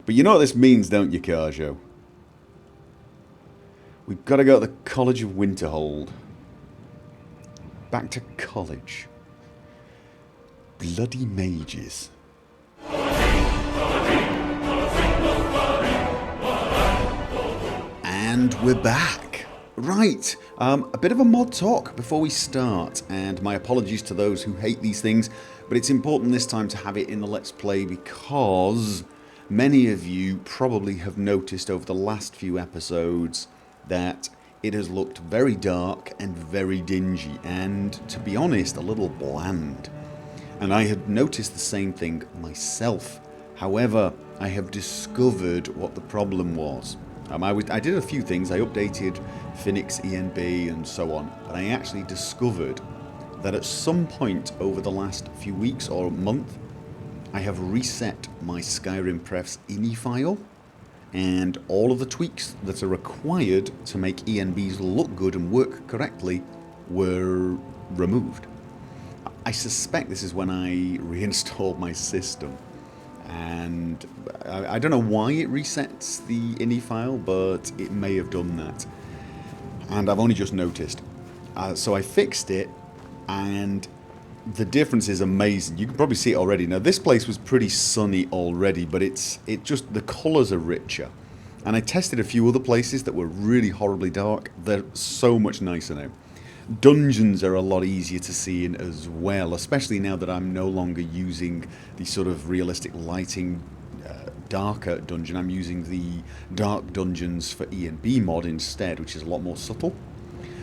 But you know what this means, don't you, Carjo? We've got to go to the College of Winterhold. Back to college. Bloody mages. And we're back. Right, a bit of a mod talk before we start, and my apologies to those who hate these things, but it's important this time to have it in the Let's Play because many of you probably have noticed over the last few episodes that it has looked very dark and very dingy, and to be honest, a little bland. And I had noticed the same thing myself. However, I have discovered what the problem was. I did a few things. I updated Phoenix ENB and so on, but I actually discovered that at some point over the last few weeks or month, I have reset my Skyrim Pref's INI file, and all of the tweaks that are required to make ENBs look good and work correctly were removed. I suspect this is when I reinstalled my system. And I don't know why it resets the INI file, but it may have done that. And I've only just noticed. So I fixed it, and the difference is amazing. You can probably see it already. Now this place was pretty sunny already, but the colours are richer. And I tested a few other places that were really horribly dark. They're so much nicer now. Dungeons are a lot easier to see in as well, especially now that I'm no longer using the sort of realistic lighting darker dungeon. I'm using the dark dungeons for ENB mod instead, which is a lot more subtle.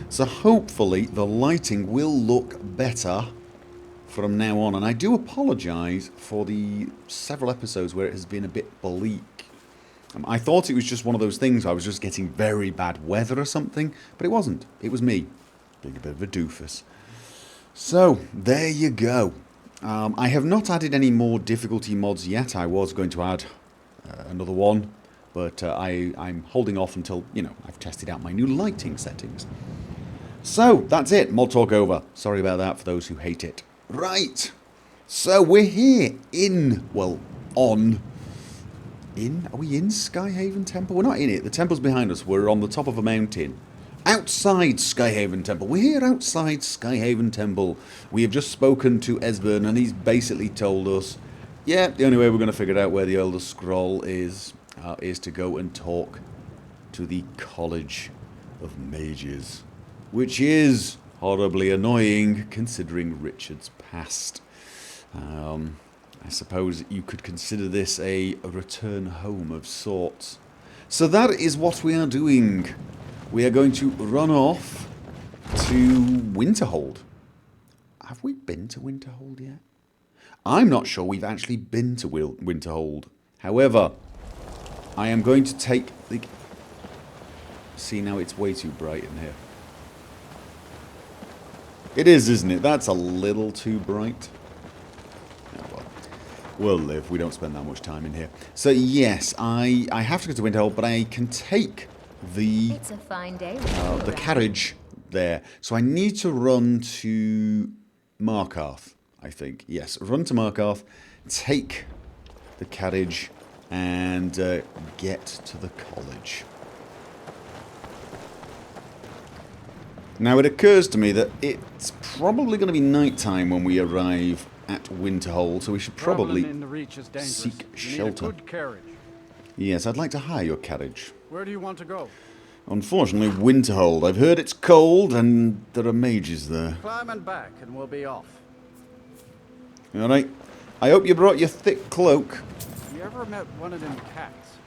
So hopefully the lighting will look better from now on. And I do apologise for the several episodes where it has been a bit bleak. I thought it was just one of those things, I was just getting very bad weather or something, but it wasn't. It was me. Being a bit of a doofus. So, there you go. I have not added any more difficulty mods yet. I was going to add another one, but I'm holding off until, I've tested out my new lighting settings. So, that's it. Mod talk over. Sorry about that for those who hate it. Right. So, we're here are we in Skyhaven Temple? We're not in it. The temple's behind us. We're on the top of a mountain. Outside Skyhaven Temple. We're here outside Skyhaven Temple. We have just spoken to Esbern, and he's basically told us, yeah, the only way we're going to figure out where the Elder Scroll is to go and talk to the College of Mages. Which is horribly annoying, considering Richard's past. I suppose you could consider this a return home of sorts. So that is what we are doing. We are going to run off to Winterhold. Have we been to Winterhold yet? I'm not sure we've actually been to Winterhold. However, I am going to take the... See, now it's way too bright in here. It is, isn't it? That's a little too bright. Oh, well. We'll live. We don't spend that much time in here. So, yes, I have to go to Winterhold, but I can take the carriage there. So I need to run to Markarth, I think. Yes, run to Markarth, take the carriage, and get to the college. Now it occurs to me that it's probably going to be night time when we arrive at Winterhold, so we should probably seek shelter. Yes, I'd like to hire your carriage. Where do you want to go? Unfortunately, Winterhold. I've heard it's cold and there are mages there. Climb and back and we'll be off. Alright. I hope you brought your thick cloak. You ever met one of them cats?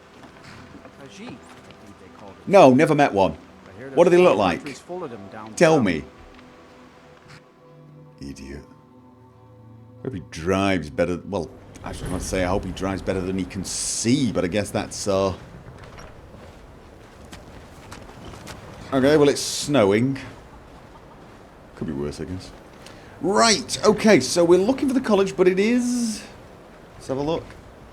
Ajit, I think they called it. No, never met one. What do they look like? Tell me. Idiot. Hope he drives better. Well, I was going to say I hope he drives better than he can see, but I guess that's Okay, well it's snowing. Could be worse, I guess. Right, okay, so we're looking for the college, but it is... Let's have a look.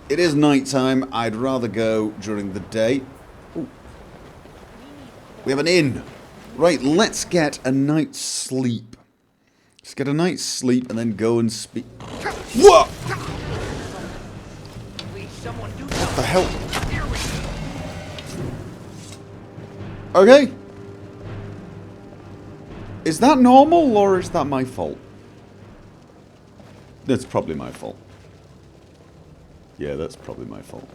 It is night time. I'd rather go during the day. Ooh. We have an inn. Right, let's get a night's sleep. Let's get a night's sleep and then go and speak. What? What the hell? Okay. Is that normal or is that my fault? That's probably my fault. Yeah, that's probably my fault.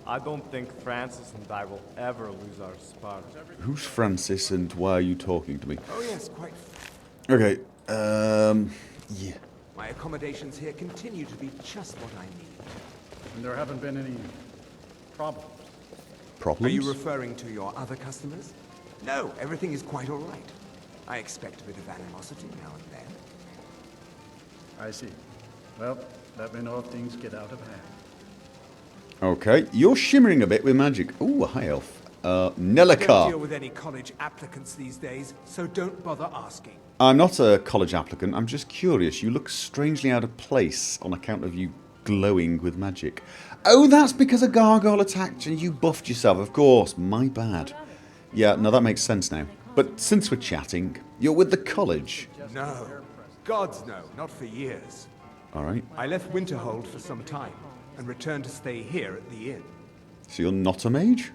I don't think Francis and I will ever lose our spark. Who's Francis and why are you talking to me? Oh yes, quite. Okay, yeah. My accommodations here continue to be just what I need. And there haven't been any problems. Problems? Are you referring to your other customers? No, everything is quite all right. I expect a bit of animosity now and then. I see. Well, let me know if things get out of hand. Okay, you're shimmering a bit with magic. Ooh, a high elf. I don't Nelika. deal with any college applicants these days, so don't bother asking. I'm not a college applicant, I'm just curious. You look strangely out of place on account of you glowing with magic. Oh, that's because a gargoyle attacked and you buffed yourself, of course. My bad. Yeah, no, that makes sense now. But since we're chatting, you're with the college. No. Gods no, not for years. Alright, I left Winterhold for some time, and returned to stay here at the inn. so you're not a mage?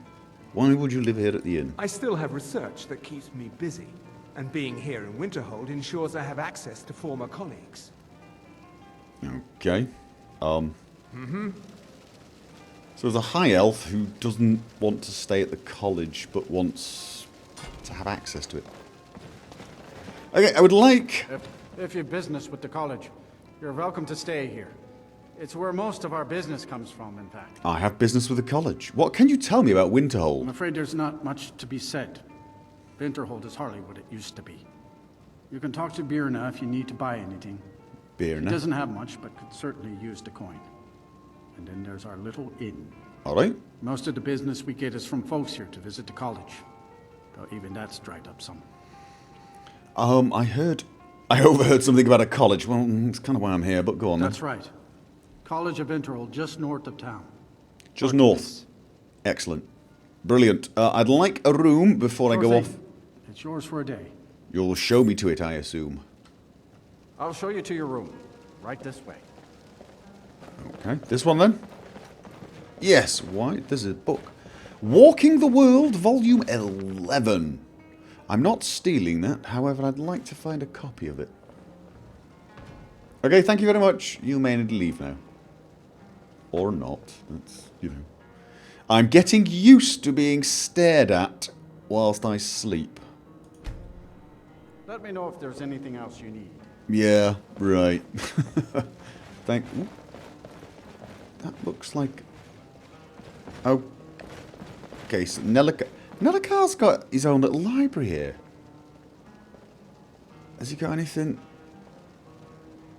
Why would you live here at the inn? I still have research that keeps me busy, and being here in Winterhold ensures I have access to former colleagues. Okay. So there's a high elf who doesn't want to stay at the college, but wants to have access to it. Okay, I would like... If you've business with the college, you're welcome to stay here. It's where most of our business comes from, in fact. I have business with the college. What can you tell me about I'm Winterhold? afraid there's not much to be said. Winterhold is hardly what it used to be. You can talk to Birna if you need to buy anything. He Birna. doesn't have much, but could certainly use the coin. And then there's our little inn. Alright. Most of the business we get is from folks here to visit the college. Though even that's dried up some. I overheard something about a college. Well, it's kind of why I'm here, but go on then. That's right. College of Winterhold, just north of town. Just north. Excellent. Brilliant. I'd like a room before I Sure go thing. off. It's yours for a day. You'll show me to it, I assume. I'll show you to your room. Right this way. Okay, this one then? Yes, why? There's a book. Walking the World, Volume 11. I'm not stealing that, however, I'd like to find a copy of it. Okay, thank you very much. You may need to leave now. Or not. That's, you know. I'm getting used to being stared at whilst I sleep. Let me know if there's anything else you need. Yeah, right. Thank... Ooh. That looks like... Oh. Okay, so Nelikar's got his own little library here. Has he got anything...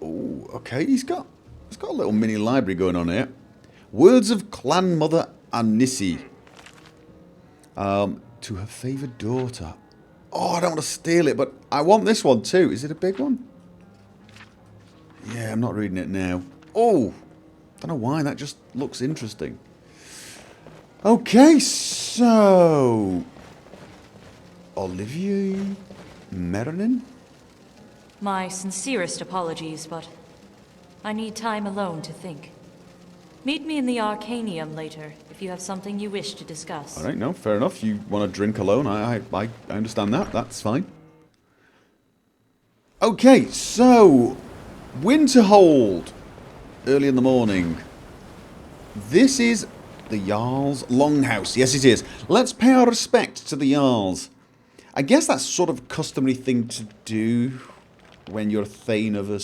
Oh, okay, he's got a little mini library going on here. Words of Clan Mother Anissi. To her favoured daughter. Oh, I don't want to steal it, but I want this one too. Is it a big one? Yeah, I'm not reading it now. Oh, don't know why, that just looks interesting. Okay, so... Olivier Merinin? My sincerest apologies, but I need time alone to think. Meet me in the Arcanium later, if you have something you wish to discuss. Alright, no, fair enough. You want to drink alone, I understand that. That's fine. Okay, so... Winterhold. Early in the morning. This is the Jarl's Longhouse. Yes, it is. Let's pay our respect to the Jarls. I guess that's sort of a customary thing to do when you're Thane of a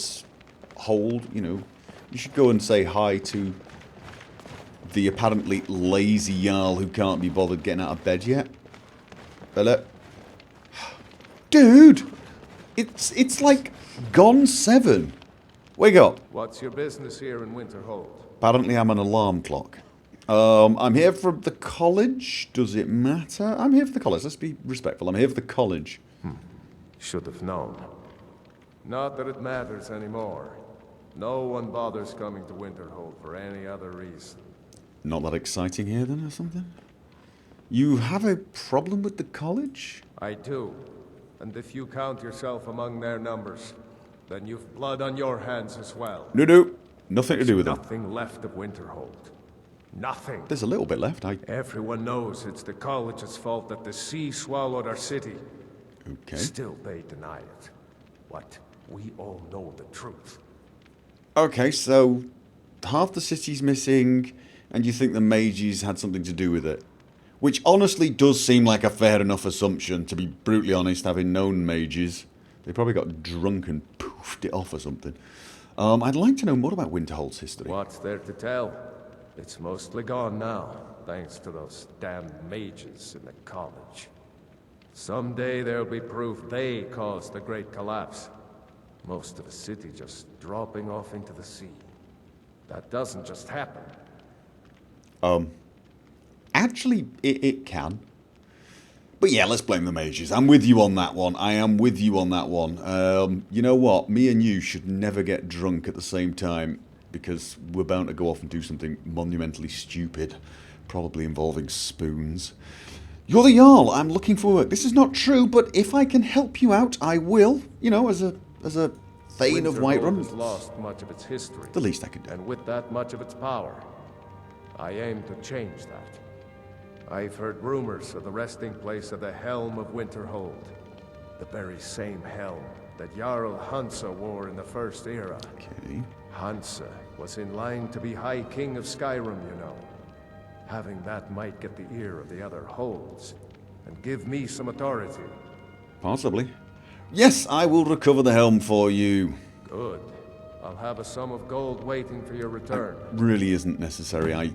hold. You know, you should go and say hi to the apparently lazy Jarl who can't be bothered getting out of bed yet. Hello? Dude! It's like gone 7. Wake up. What's your business here in Winterhold? Apparently I'm an alarm clock. I'm here for the college. Does it matter? I'm here for the college. Let's be respectful. I'm here for the college. Should have known. Not that it matters anymore. No one bothers coming to Winterhold for any other reason. Not that exciting here then or something? You have a problem with the college? I do. And if you count yourself among their numbers, then you've blood on your hands as well. No. Nothing to do with that. Nothing left of Winterhold. Nothing. There's a little bit left. Everyone knows it's the college's fault that the sea swallowed our city. Okay. Still, they deny it. But we all know the truth. Okay, so half the city's missing, and you think the mages had something to do with it? Which honestly does seem like a fair enough assumption, to be brutally honest, having known mages. They probably got drunk and poofed it off or something. I'd like to know more about Winterhold's history. What's there to tell? It's mostly gone now, thanks to those damn mages in the college. Someday there'll be proof they caused the Great Collapse. Most of the city just dropping off into the sea. That doesn't just happen. Actually, it can. But yeah, let's blame the mages. I'm with you on that one. I am with you on that one. You know what? Me and you should never get drunk at the same time, because we're bound to go off and do something monumentally stupid, probably involving spoons. You're the Jarl. I'm looking for work. This is not true, but if I can help you out, I will. You know, as a Thane of Whiterun. Has lost much of its history. The least I can do. And with that much of its power, I aim to change that. I've heard rumors of the resting place of the Helm of Winterhold. The very same helm that Jarl Hansa wore in the First Era. Okay. Hansa was in line to be High King of Skyrim, you know. Having that might get the ear of the other holds, and give me some authority. Possibly. Yes, I will recover the helm for you. Good. I'll have a sum of gold waiting for your return. Really isn't necessary. I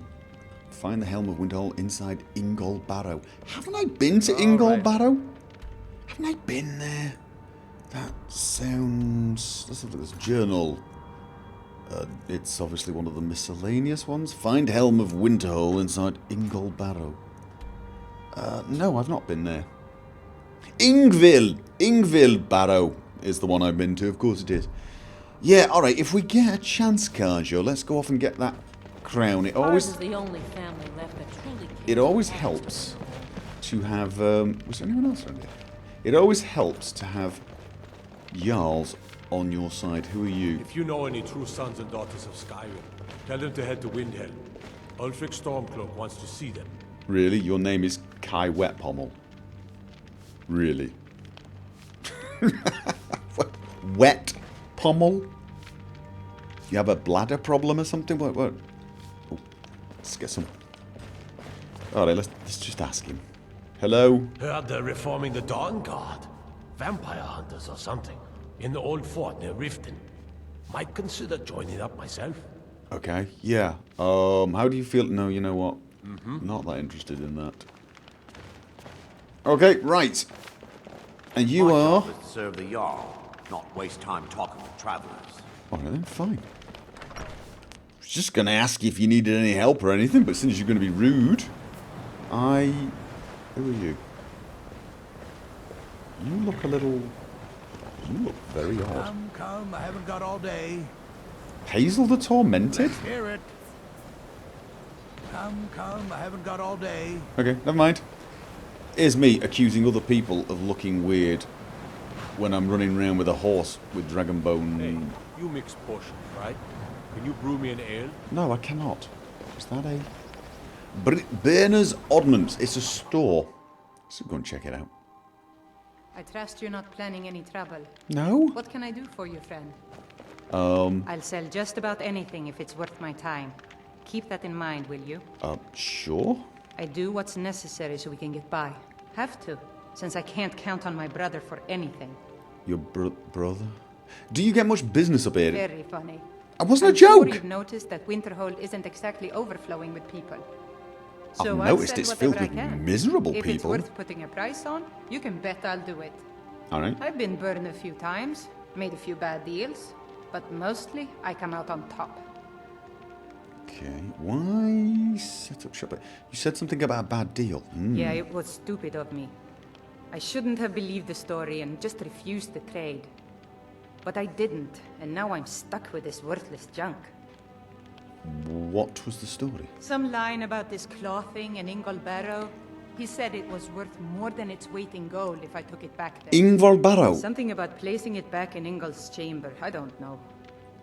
find the Helm of Winterhold inside Ingol Barrow. Haven't I been to Ingol Barrow? Haven't I been there? That sounds... Let's look at this journal. It's obviously one of the miscellaneous ones. Find Helm of Winterhold inside Ingol Barrow. No, I've not been there. Ingvill Barrow is the one I've been to. Of course it is. Yeah, alright, if we get a chance, Carjo, let's go off and get that crown. It always... Ours is the only family left that truly cares. It always helps to have... was there anyone else around here? It always helps to have Jarls on your side. Who are you? If you know any true sons and daughters of Skyrim, tell them to head to Windhelm. Ulfric Stormcloak wants to see them. Really? Your name is Kai Wetpommel? Really? Wet Pommel? You have a bladder problem or something? What? Oh, let's get some... Alright, let's just ask him. Hello? Heard they're reforming the Dawnguard. Vampire hunters or something. In the old fort near Riften. Might consider joining up myself. Okay, yeah. How do you feel? No, you know what? Not that interested in that. Okay, right. And you My are... job is to serve the Jarl, not waste time talking with travelers. Alright then, fine. I was just going to ask you if you needed any help or anything, but since you're going to be rude, Who are you? You look a little... You look very odd. Come, I haven't got all day. Hazel the Tormented? Let's hear it. Come, I haven't got all day. Okay, never mind. Here's me accusing other people of looking weird when I'm running around with a horse with dragon bone. Hey, you mix potions, right? Can you brew me an ale? No, I cannot. Is that a... Berner's Oddments. It's a store. So go and check it out. I trust you're not planning any trouble. No? What can I do for you, friend? I'll sell just about anything if it's worth my time. Keep that in mind, will you? Sure. I do what's necessary so we can get by. Have to, since I can't count on my brother for anything. Your brother? Do you get much business up here? Very funny. It wasn't a I'm sure joke! you've noticed that Winterhold isn't exactly overflowing with people. I've So noticed I'll it's sell filled whatever with I can. miserable If people. it's worth putting a price on, you can bet I'll do it. Alright. I've been burned a few times, made a few bad deals, but mostly I come out on top. Okay. Why set up shop? You said something about a bad deal. Yeah, it was stupid of me. I shouldn't have believed the story and just refused the trade. But I didn't, and now I'm stuck with this worthless junk. What was the story? Some line about this clothing in Ingol Barrow. He said it was worth more than its weight in gold if I took it back there. Ingvar Barrow. Something about placing it back in Ingol's chamber. I don't know.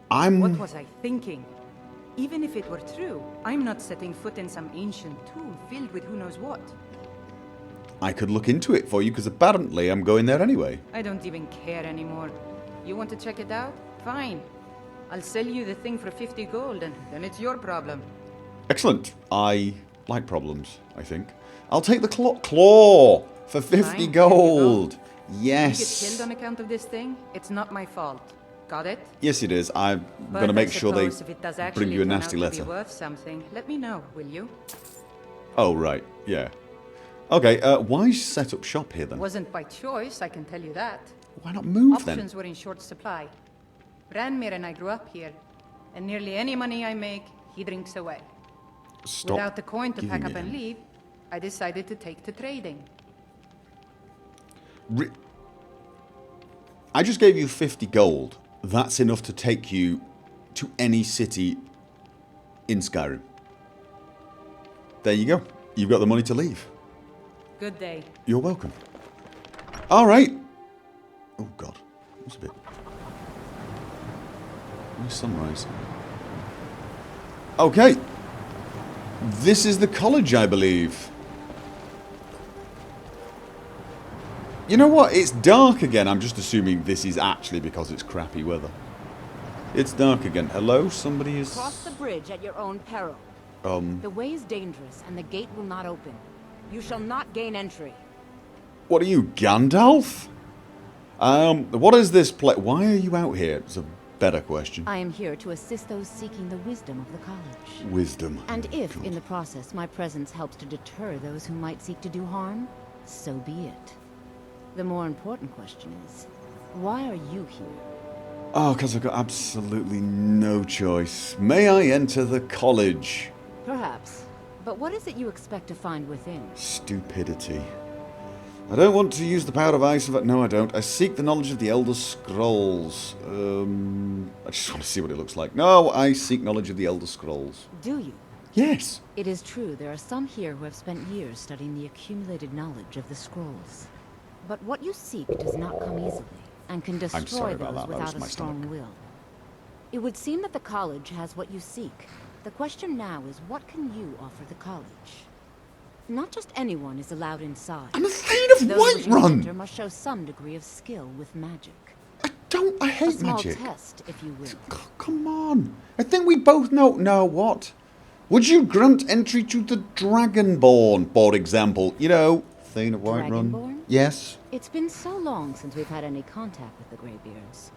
I'm... What was I thinking? Even if it were true, I'm not setting foot in some ancient tomb filled with who knows what. I could look into it for you, because apparently I'm going there anyway. I don't even care anymore. You want to check it out? Fine. I'll sell you the thing for 50 gold, and then it's your problem. Excellent. I like problems, I think. I'll take the claw for 50 Fine, gold. Yes. Yes. You get killed on account of this thing? It's not my fault. Got it? Yes, it is. I'm But going to make I sure they suppose if it does bring actually you a turn out nasty to letter. be worth something, let me know, will you? Oh, right. Yeah. Okay, why set up shop here then? Wasn't by choice, I can tell you that. Why not move Options were in short supply. Branmir and I grew up here, and nearly any money I make, he drinks away. then? Stop Without the coin to pack giving up and him. leave, I decided to take to trading. I just gave you 50 gold. That's enough to take you to any city in Skyrim. There you go. You've got the money to leave. Good day. You're welcome. Alright. Oh god. What's a bit... Nice sunrise. Okay. This is the college, I believe. You know what? It's dark again. I'm just assuming this is actually because it's crappy weather. It's dark again. Hello? Somebody is... Cross the bridge at your own peril. The way is dangerous, and the gate will not open. You shall not gain entry. What are you, Gandalf? What is this place? Why are you out here? It's a better question. I am here to assist those seeking the wisdom of the college. Wisdom. And if, God. in the process, my presence helps to deter those who might seek to do harm, so be it. The more important question is, why are you here? Oh, because I've got absolutely no choice. May I enter the college? Perhaps. But what is it you expect to find within? Stupidity. I don't want to use the power of ice. No, I don't. I seek the knowledge of the Elder Scrolls. I just want to see what it looks like. No, I seek knowledge of the Elder Scrolls. Do you? Yes. It is true there are some here who have spent years studying the accumulated knowledge of the scrolls. But what you seek does not come easily, and can destroy sorry those about that. That was without my a strong stomach. will. It would seem that the college has what you seek. The question now is, what can you offer the college? Not just anyone is allowed inside. I'm a Thane of Those wishing to Whiterun! enter must show some degree of skill with magic. I A hate small magic. test, if you will. Come on. I think we both know. No, what? Would you grant entry to the Dragonborn, for example? You know, Thane of Whiterun. Dragonborn? Yes. It's been so long since we've had any contact with the Greybeards.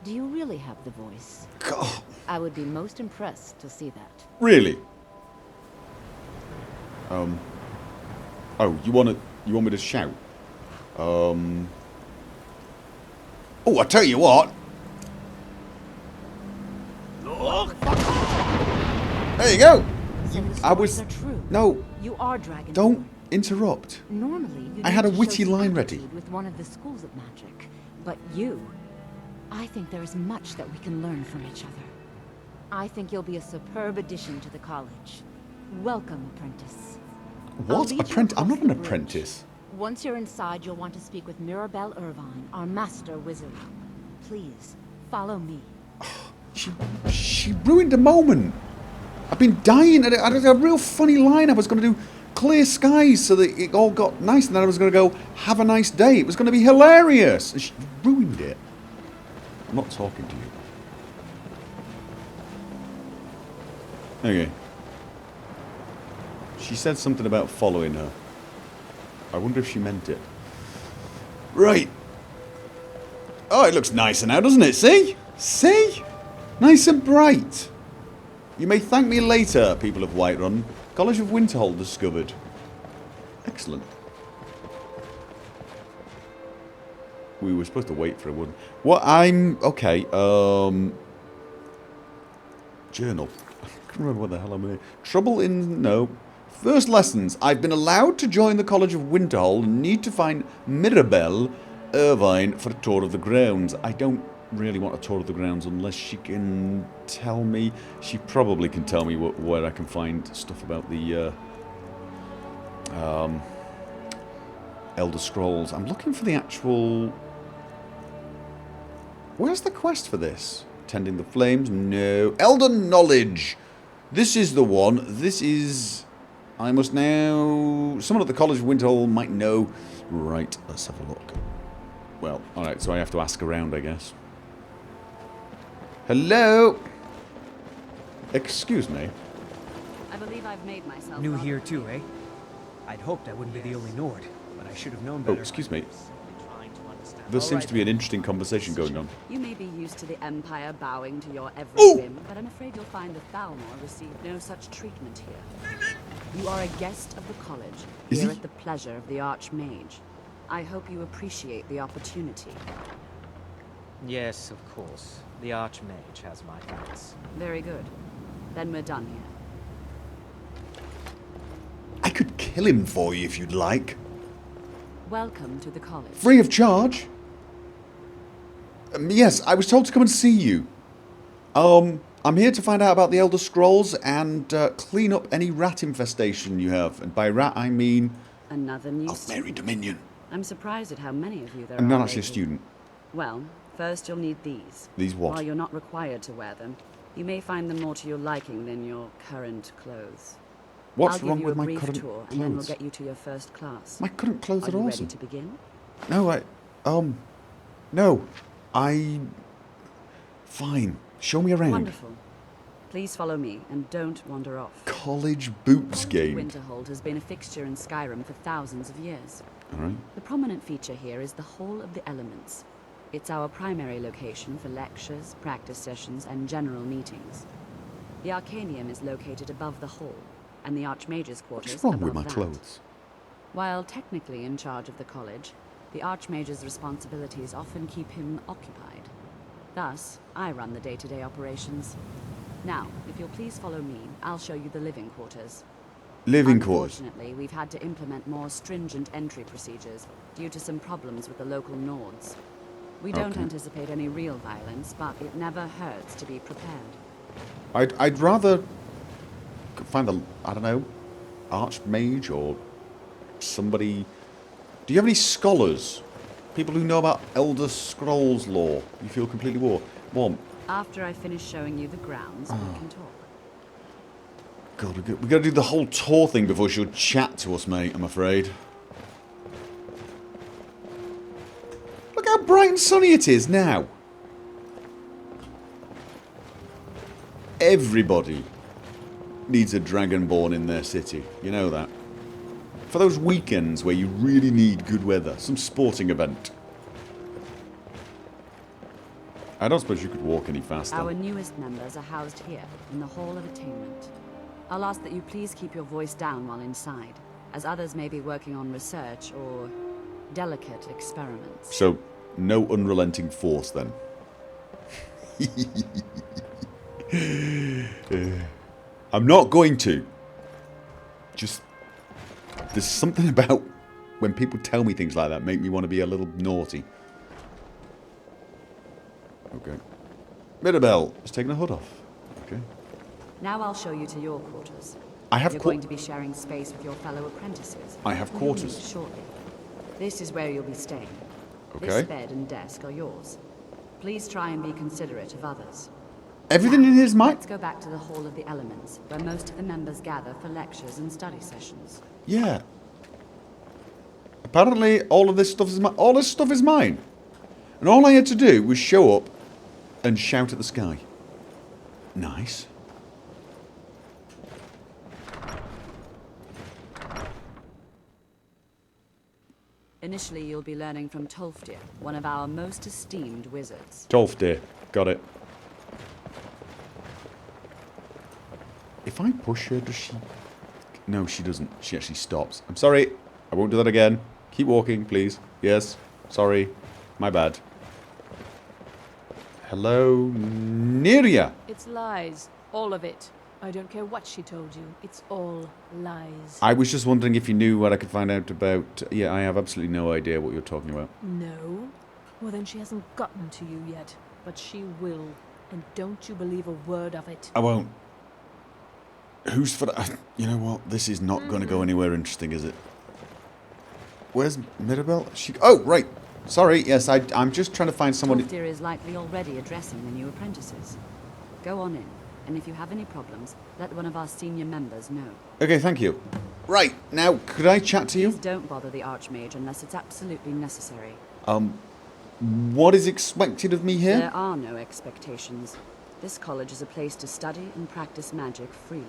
Do you really have the voice? God. I would be most impressed to see that. Really? Oh, you want me to shout? Oh, I tell you what. There you go. So the I was. stories are true. No, You are Dragonborn. don't interrupt. Normally, you I had need a to witty show some line ready. aptitude with one of the schools of magic, but you, I think there is much that we can learn from each other. I think you'll be a superb addition to the college. Welcome, apprentice. I'll What? lead you Apprentice? I'm across not an the bridge. apprentice. Once you're inside, you'll want to speak with Mirabelle Irvine, our master wizard. Please, follow me. She ruined the moment. I've been dying. I had a real funny line. I was going to do clear skies so that it all got nice, and then I was going to go, have a nice day. It was going to be hilarious. And she ruined it. I'm not talking to you. Okay. She said something about following her. I wonder if she meant it. Right. Oh, it looks nicer now, doesn't it? See? See? Nice and bright. You may thank me later, people of Whiterun. College of Winterhold discovered. Excellent. We were supposed to wait for a wood. What? Okay, journal. I can't remember what the hell I'm in. Trouble in... No. First lessons. I've been allowed to join the College of Winterhold and need to find Mirabelle Irvine for a tour of the grounds. I don't really want a tour of the grounds unless she can tell me. She probably can tell me where I can find stuff about the Elder Scrolls. I'm looking for the actual... Where's the quest for this? Tending the flames? No. Elder Knowledge. This is the one. This is... I must now... Someone at the College of Winterhold might know. Right, let's have a look. Well, alright, so I have to ask around, I guess. Hello? Excuse me. I believe I've made myself New here too, eh? I'd hoped I wouldn't be the only Nord, but I should have known Oh, better. excuse me. There seems to be an interesting conversation going on. You may be used to the Empire bowing to your every whim, but I'm afraid you'll find the Thalmor received no such treatment here. You are a guest of the college, here at the pleasure of the Archmage. I hope you appreciate the opportunity. Yes, of course. The Archmage has my thanks. Very good. Then we're done here. I could kill him for you if you'd like. Welcome to the college. Free of charge? Yes, I was told to come and see you. I'm here to find out about the Elder Scrolls and clean up any rat infestation you have. And by rat, I mean... Another new Mary Dominion. I'm surprised at how many of you there are. I'm not actually a lately. student. Well, first you'll need these. These what? While you're not required to wear them, you may find them more to your liking than your current clothes. What's I'll wrong give you with a my brief current tour, clothes? and then we'll get you to your first class. My current clothes are you awesome. Ready to begin? No, no. Fine. Show me around. Wonderful. Please follow me, and don't wander off. College boots game. Winterhold has been a fixture in Skyrim for thousands of years. Alright. The prominent feature here is the Hall of the Elements. It's our primary location for lectures, practice sessions, and general meetings. The arcanium is located above the hall, and the Archmage's quarters What's wrong above with my that. clothes? While technically in charge of the college, the Archmage's responsibilities often keep him occupied. Thus, I run the day-to-day operations. Now, if you'll please follow me, I'll show you the living quarters. Living quarters. Unfortunately, we've had to implement more stringent entry procedures due to some problems with the local Nords. We don't Okay. anticipate any real violence, but it never hurts to be prepared. I'd rather find the, I don't know, Archmage or somebody. Do you have any scholars? People who know about Elder Scrolls lore? You feel completely warm. After I finish showing you the grounds, we can talk. God, we gotta do the whole tour thing before she'll chat to us, mate, I'm afraid. Look how bright and sunny it is now. Everybody needs a Dragonborn in their city. You know that. For those weekends where you really need good weather. Some sporting event. I don't suppose you could walk any faster. Our newest members are housed here, in the Hall of Attainment. I'll ask that you please keep your voice down while inside, as others may be working on research or delicate experiments. So, no unrelenting force then. I'm not going to. Just, there's something about when people tell me things like that make me want to be a little naughty. Okay. Mirabelle is taking a hood off. Okay. Now I'll show you to your quarters. I have You're going to be sharing space with your fellow apprentices. I have who quarters. you'll meet shortly. This is where you'll be staying. Okay. This bed and desk are yours. Please try and be considerate of others. Everything in his mind? Let's go back to the Hall of the Elements, where most of the members gather for lectures and study sessions. Yeah. Apparently, all of this stuff is all this stuff is mine. And all I had to do was show up and shout at the sky. Nice. Initially, you'll be learning from Tolfdir, one of our most esteemed wizards. Tolfdir. Got it. If I push her, does she... No, she doesn't. She actually stops. I'm sorry. I won't do that again. Keep walking, please. Yes. Sorry. My bad. Hello, Neria. It's lies. All of it. I don't care what she told you. It's all lies. I was just wondering if you knew what I could find out about... Yeah, I have absolutely no idea what you're talking about. No? Well, then she hasn't gotten to you yet. But she will. And don't you believe a word of it. I won't. Who's for that? You know what? This is not going to go anywhere interesting, is it? Where's Mirabelle? Oh, right. Sorry. Yes, I'm just trying to find someone... Tolfdir is likely already addressing the new apprentices. Go on in. And if you have any problems, let one of our senior members know. Okay, thank you. Right, now, could I chat to you? Please don't bother the Archmage unless it's absolutely necessary. What is expected of me here? There are no expectations. This college is a place to study and practice magic freely.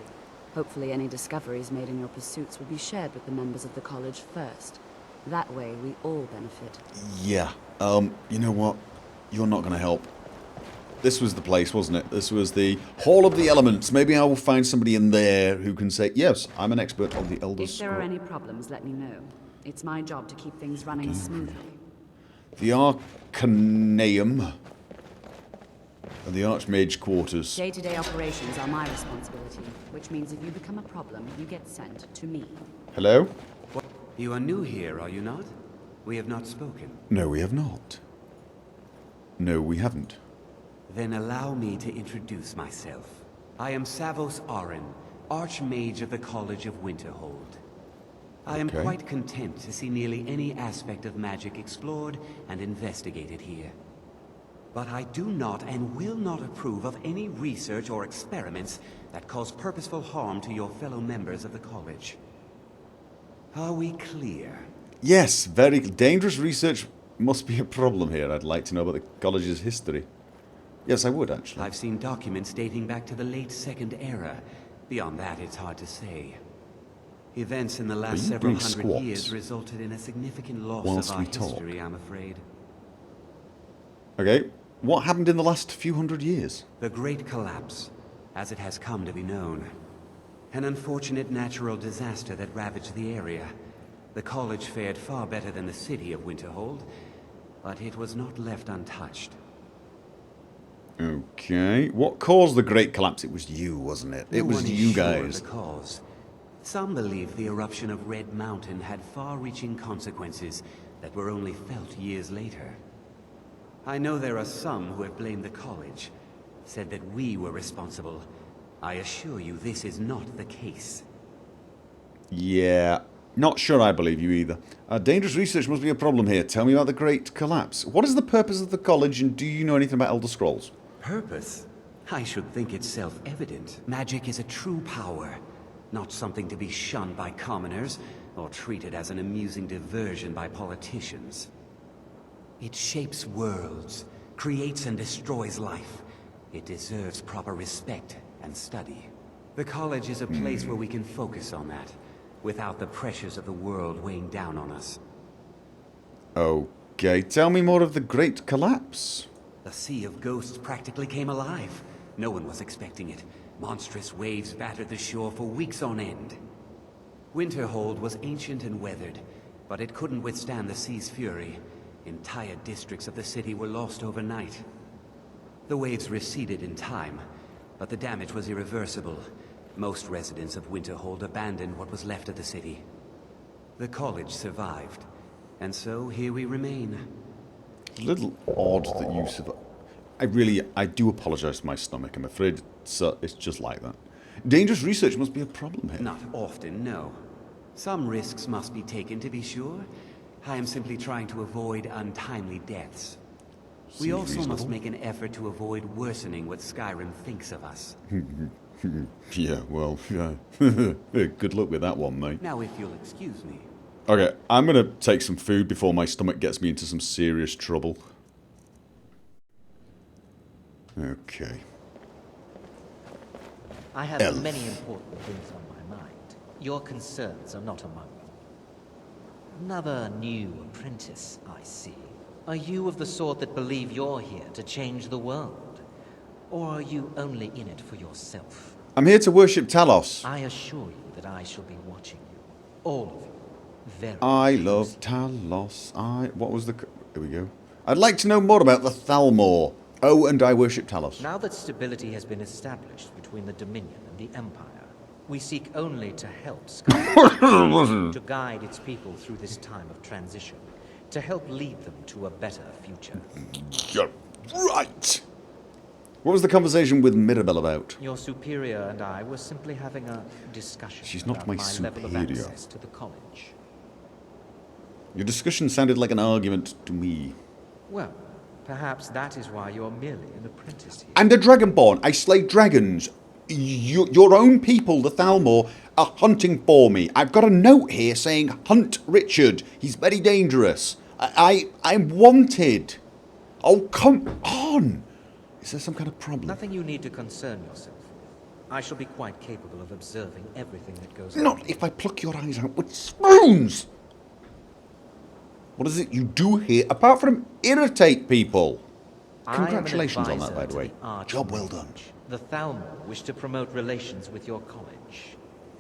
Hopefully any discoveries made in your pursuits will be shared with the members of the college first. That way, we all benefit. Yeah, you know what? You're not going to help. This was the place, wasn't it? This was the Hall of the Elements. Maybe I will find somebody in there who can say, yes, I'm an expert on the Elder If there are Scrolls. any problems, let me know. It's my job to keep things running smoothly. The Arcanium and the Archmage quarters. Day-to-day operations are my responsibility, which means if you become a problem, you get sent to me. Hello? What? You are new here, are you not? We have not spoken. No, we have not. No, we haven't. Then allow me to introduce myself. I am Savos Arin, Archmage of the College of Winterhold. I am quite content to see nearly any aspect of magic explored and investigated here. But I do not and will not approve of any research or experiments that cause purposeful harm to your fellow members of the college. Are we clear? Yes, very dangerous research must be a problem here. I'd like to know about the college's history. Yes, I would, actually. I've seen documents dating back to the late Second Era. Beyond that, it's hard to say. Events in the last several hundred years resulted in a significant loss of our history, I'm afraid. Okay, what happened in the last few hundred years? The Great Collapse, as it has come to be known. An unfortunate natural disaster that ravaged the area. The college fared far better than the city of Winterhold, but it was not left untouched. Okay, what caused the Great Collapse? It was you, wasn't it? It was you guys. The cause. Some believe the eruption of Red Mountain had far-reaching consequences that were only felt years later. I know there are some who have blamed the college, said that we were responsible. I assure you this is not the case. Yeah, not sure I believe you either. Dangerous research must be a problem here. Tell me about the Great Collapse. What is the purpose of the college, and do you know anything about Elder Scrolls? Purpose? I should think it's self-evident. Magic is a true power, not something to be shunned by commoners, or treated as an amusing diversion by politicians. It shapes worlds, creates and destroys life. It deserves proper respect and study. The college is a place where we can focus on that, without the pressures of the world weighing down on us. Okay, tell me more of the Great Collapse. The Sea of Ghosts practically came alive. No one was expecting it. Monstrous waves battered the shore for weeks on end. Winterhold was ancient and weathered, but it couldn't withstand the sea's fury. Entire districts of the city were lost overnight. The waves receded in time, but the damage was irreversible. Most residents of Winterhold abandoned what was left of the city. The college survived, and so here we remain. It's a little odd that you survived. I do apologise for my stomach. I'm afraid it's just like that. Dangerous research must be a problem here. Not often, no. Some risks must be taken to be sure. I am simply trying to avoid untimely deaths. We also must make an effort to avoid worsening what Skyrim thinks of us. Yeah, well, yeah. Good luck with that one, mate. Now, if you'll excuse me. Okay, I'm going to take some food before my stomach gets me into some serious trouble. Okay. I have many important things on my mind. Your concerns are not among them. Another new apprentice, I see. Are you of the sort that believe you're here to change the world? Or are you only in it for yourself? I'm here to worship Talos. I assure you that I shall be watching you. All of you. Very I love Talos. What was the... Here we go. I'd like to know more about the Thalmor. Oh, and I worship Talos. Now that stability has been established between the Dominion and the Empire, we seek only to help Skyrim, to guide its people through this time of transition, to help lead them to a better future. You're right! What was the conversation with Mirabelle about? Your superior and I were simply having a discussion. She's not my level of superior. access to the college. Your discussion sounded like an argument to me. Well, perhaps that is why you're merely an apprentice here. I'm the Dragonborn. I slay dragons. Your own people, the Thalmor, are hunting for me. I've got a note here saying, hunt Richard. He's very dangerous. I'm wanted. Oh, come on. Is there some kind of problem? Nothing you need to concern yourself with. I shall be quite capable of observing everything that goes on. Not if I pluck your eyes out with spoons. What is it you do here apart from irritate people? Congratulations on that, by the way. Job well done. The Thalmor wish to promote relations with your college.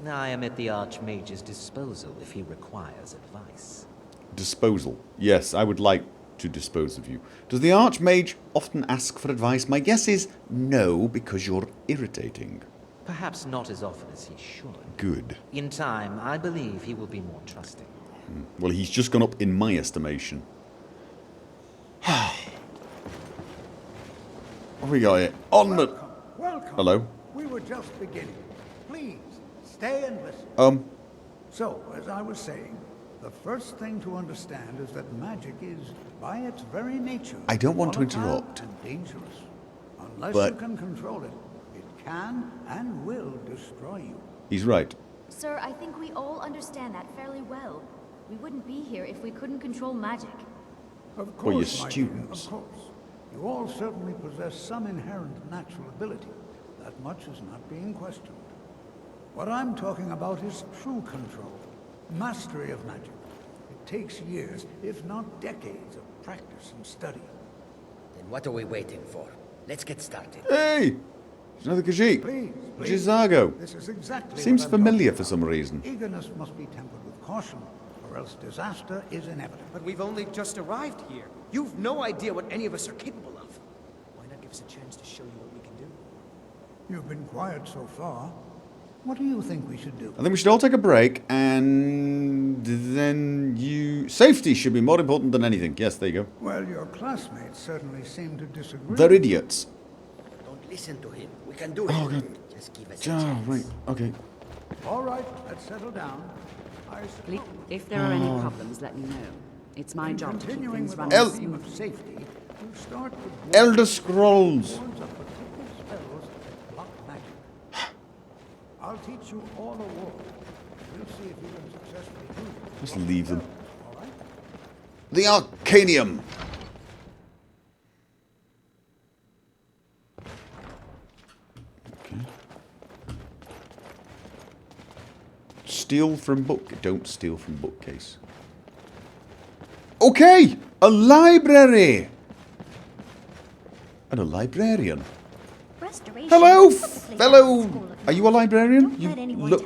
I am at the Archmage's disposal if he requires advice. Disposal. Yes, I would like to dispose of you. Does the Archmage often ask for advice? My guess is no, because you're irritating. Perhaps not as often as he should. Good. In time, I believe he will be more trusting. Well, he's just gone up in my estimation. What have we got here? Onward! Welcome. Hello? We were just beginning. Please, stay and listen. So, as I was saying, the first thing to understand is that magic is, by its very nature, I don't want to volatile interrupt. and dangerous. Unless But- you can control it, it can and will destroy you. He's right. Sir, I think we all understand that fairly well. We wouldn't be here if we couldn't control magic. Of course, Well, you're my dear, students. of course. You all certainly possess some inherent natural ability. That much is not being questioned. What I'm talking about is true control, mastery of magic. It takes years, if not decades, of practice and study. Then what are we waiting for? Let's get started. Hey! It's another Khajiit. Please. Gizago. This is exactly Seems what I'm familiar talking for some reason. Eagerness must be tempered with caution, or else disaster is inevitable. But we've only just arrived here. You've no idea what any of us are capable of. Why not give us a chance to show you what we can do? You've been quiet so far. What do you think we should do? I think we should all take a break, and then you... Safety should be more important than anything. Yes, there you go. Well, your classmates certainly seem to disagree. They're idiots. Don't listen to him. We can do it. Oh, God. Just give us a Oh, chance. right. Okay. All right, let's settle down. If there are any problems, let me know. It's my job to keep Continuing things with running our smooth. theme of safety, you start with Elder Scrolls. wards of particular spells that block magic. I'll teach you all a ward. We'll see if you can successfully do it. Just leave them. All right? The Arcanium. Okay. Steal from book. Don't steal from bookcase. Okay, a library. And a librarian. Hello, fellow. Are you a librarian? You look.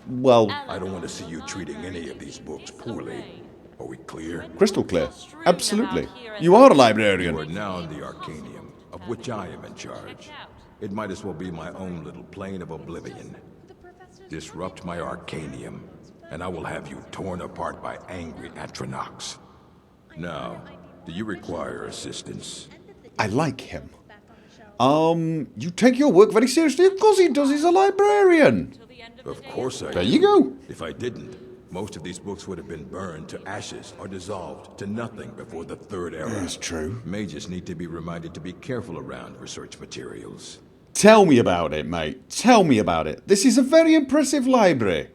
Well, I don't want to see you treating any of these books poorly. Are we clear? crystal clear. Absolutely. You are a librarian. You are now in the Arcanium, of which I am in charge. It might as well be my own little plane of oblivion. Disrupt my Arcanium, and I will have you torn apart by angry Atronachs. Now, do you require assistance? I like him. You take your work very seriously. Of course he does. He's a librarian. Of course I do. There you go. If I didn't, most of these books would have been burned to ashes or dissolved to nothing before the Third Era. That's true. Mages need to be reminded to be careful around research materials. Tell me about it, mate. Tell me about it. This is a very impressive library.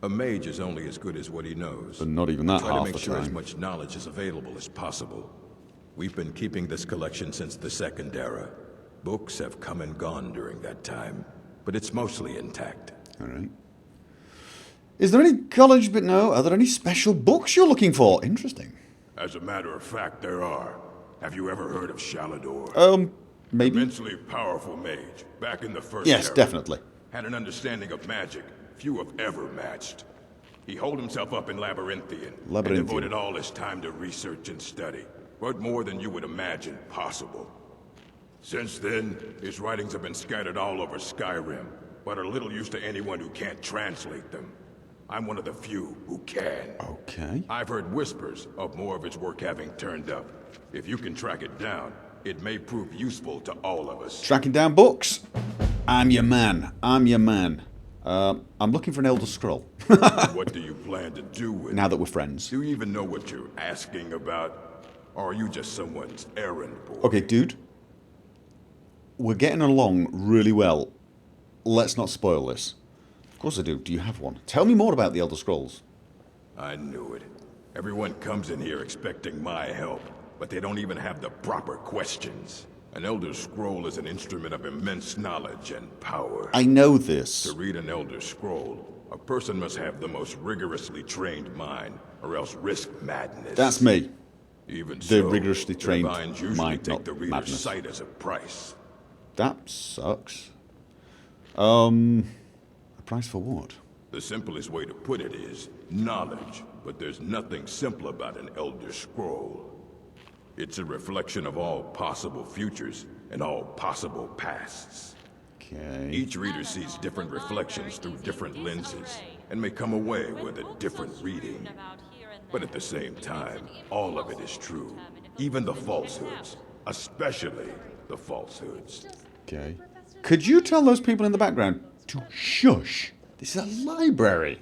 A mage is only as good as what he knows. But not even that Try to half make the sure as time. much knowledge is available as possible. We've been keeping this collection since the Second Era. Books have come and gone during that time, but it's mostly intact. All right. Is there any college, but no, are there any special books you're looking for? Interesting. As a matter of fact, there are. Have you ever heard of Shalador? Maybe. Immensely powerful mage, back in the First Yes, Era. definitely. Had an understanding of magic few have ever matched. He holed himself up in Labyrinthian, and devoted all his time to research and study, but more than you would imagine possible. Since then, his writings have been scattered all over Skyrim, but are little use to anyone who can't translate them. I'm one of the few who can. Okay. I've heard whispers of more of his work having turned up. If you can track it down, it may prove useful to all of us. Tracking down books. I'm your man. I'm your man. I'm looking for an Elder Scroll. What do you plan to do with Now it? that we're friends. Do you even know what you're asking about? Or are you just someone's errand boy? Okay, dude. we're getting along really well. Let's not spoil this. Of course I do. Do you have one? Tell me more about the Elder Scrolls. I knew it. Everyone comes in here expecting my help, but they don't even have the proper questions. An Elder Scroll is an instrument of immense knowledge and power. I know this. To read an Elder Scroll, a person must have the most rigorously trained mind, or else risk madness. That's me. Even the so, rigorously trained divines usually mind, take not the reader's madness. sight as a price. That sucks. A price for what? The simplest way to put it is knowledge, but there's nothing simple about an Elder Scroll. It's a reflection of all possible futures and all possible pasts. Okay. Each reader sees different reflections through different lenses and may come away with a different reading. But at the same time, all of it is true, even the falsehoods, especially the falsehoods. Okay. Could you tell those people in the background to shush? This is a library.